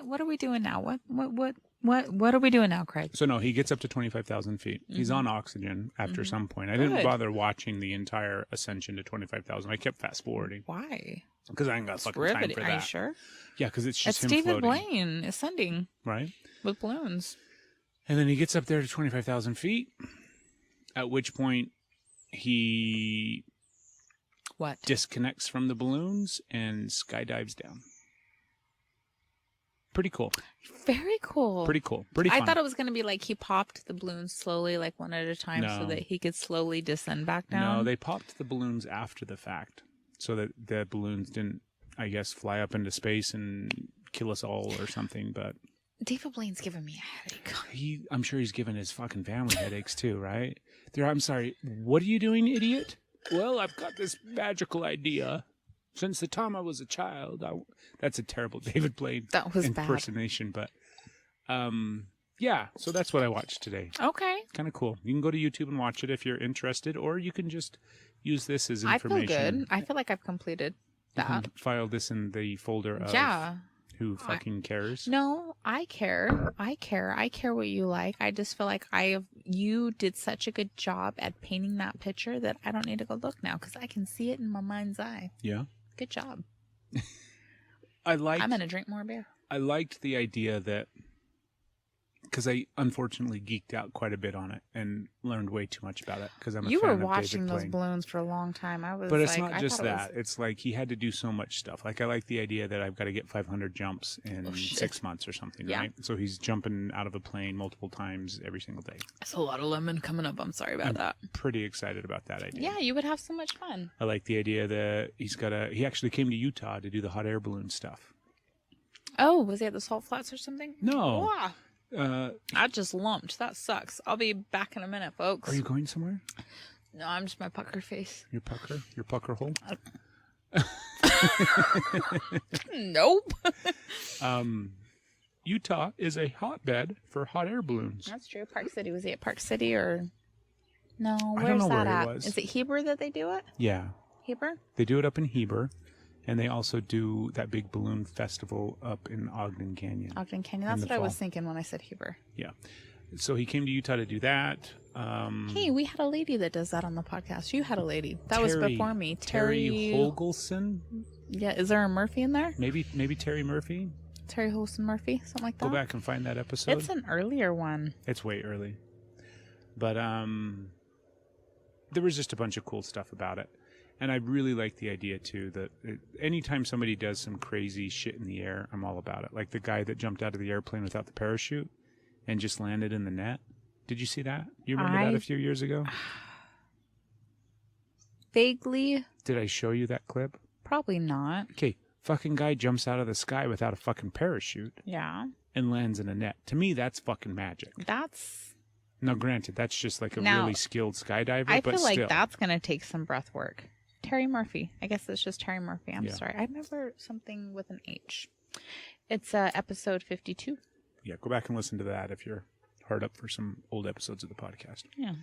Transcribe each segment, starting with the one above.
What are we doing now? What are we doing now, Craig? So no, he gets up to 25,000 feet. He's on oxygen after some point. I didn't bother watching the entire ascension to 25,000. I kept fast forwarding. Why? Because I ain't got fucking time for that. Are you sure? Yeah, because it's just It's him David floating. Blaine ascending. Right? With balloons. And then he gets up there to 25,000 feet, at which point he disconnects from the balloons and skydives down. Pretty cool. Very cool. Pretty cool. Pretty fun. I thought it was going to be like he popped the balloons slowly, like one at a time, so that he could slowly descend back down. No, they popped the balloons after the fact, so that the balloons didn't, I guess, fly up into space and kill us all or something, but... David Blaine's giving me a headache. I'm sure he's giving his fucking family headaches too, right? I'm sorry, what are you doing, idiot? Well, I've got this magical idea. Since the time I was a child, that's a terrible David Blaine impersonation, bad. But yeah, so that's what I watched today. Okay. Kind of cool. You can go to YouTube and watch it if you're interested, or you can just use this as information. I feel good. I feel like I've completed that. You can file this in the folder of who fucking cares. No, I care. I care what you like. I just feel like you did such a good job at painting that picture that I don't need to go look now because I can see it in my mind's eye. Yeah. Good job. I'm going to drink more beer. I liked the idea that, because I unfortunately geeked out quite a bit on it and learned way too much about it because I'm a fan of David Blaine. You were watching those balloons for a long time. But it's not just that. It's like he had to do so much stuff. Like I like the idea that I've got to get 500 jumps in 6 months or something, right? So he's jumping out of a plane multiple times every single day. That's a lot of lemon coming up. I'm sorry about that. Pretty excited about that idea. Yeah, you would have so much fun. I like the idea that he actually came to Utah to do the hot air balloon stuff. Oh, was he at the Salt Flats or something? No. Wow. I just lumped. That sucks. I'll be back in a minute, folks. Are you going somewhere? No, I'm just my pucker face. Your pucker hole? Nope. Utah is a hotbed for hot air balloons. That's true. Park City. Was he at Park City or? No, I don't know that where at? he was. Is it Heber that they do it? Yeah. Heber? They do it up in Heber. And they also do that big balloon festival up in Ogden Canyon. Ogden Canyon. That's what I was thinking when I said Heber. Yeah. So he came to Utah to do that. Hey, we had a lady that does that on the podcast. You had a lady. That was before me. Terry Holgelson? Yeah. Is there a Murphy in there? Maybe Terry Murphy? Terry Holson Murphy? Something like that? Go back and find that episode. It's an earlier one. It's way early. But there was just a bunch of cool stuff about it. And I really like the idea, too, that anytime somebody does some crazy shit in the air, I'm all about it. Like the guy that jumped out of the airplane without the parachute and just landed in the net. Did you see that? You remember that a few years ago? Vaguely. Did I show you that clip? Probably not. Okay, fucking guy jumps out of the sky without a fucking parachute. Yeah. And lands in a net. To me, that's fucking magic. Now, granted, that's just like a really skilled skydiver, I but feel like that's going to take some breath work. Terry Murphy. I guess it's just Terry Murphy. I'm sorry. I remember something with an H. It's episode 52. Yeah, go back and listen to that if you're hard up for some old episodes of the podcast. Yeah.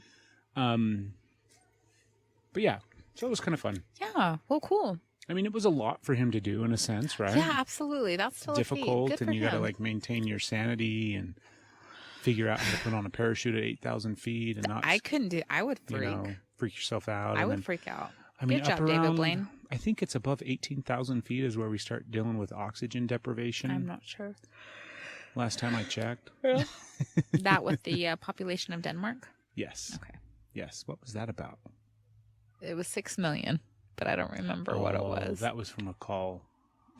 But yeah, so it was kind of fun. Yeah. Well, cool. I mean, it was a lot for him to do in a sense, right? Yeah, absolutely. That's still difficult, and you got to like maintain your sanity and figure out how to put on a parachute at 8,000 feet and not. I couldn't do. I would freak. Freak yourself out. I would freak out. I mean, good job, David Blaine. I think it's above 18,000 feet is where we start dealing with oxygen deprivation. I'm not sure. Last time I checked. Yeah. That with the population of Denmark? Yes. Okay. Yes. What was that about? It was 6 million, but I don't remember what it was. That was from a call.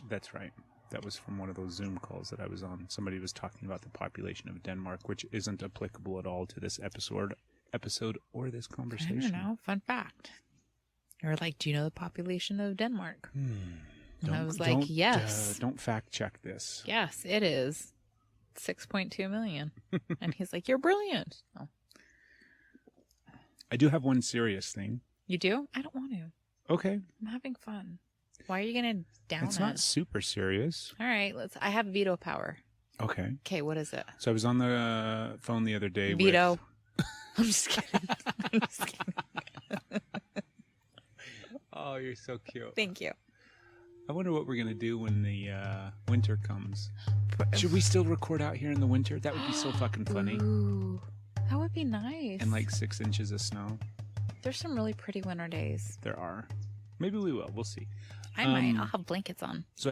That's right. That was from one of those Zoom calls that I was on. Somebody was talking about the population of Denmark, which isn't applicable at all to this episode or this conversation. I don't know. Fun fact. Or like, do you know the population of Denmark? And I was like, yes. Don't fact check this. Yes, it is 6.2 million. And he's like, you're brilliant. Oh. I do have one serious thing. You do? I don't want to. Okay. I'm having fun. Why are you going to down It's not super serious. All right. I have veto power. Okay. Okay, what is it? So I was on the phone the other day Veto. I'm just kidding. I'm just kidding. Oh, you're so cute. Thank you. I wonder what we're gonna do when the winter comes. Should we still record out here in the winter? That would be so fucking funny. Ooh, that would be nice. And like 6 inches of snow. There's some really pretty winter days. There are. Maybe we will. We'll see. I might. I'll have blankets on. So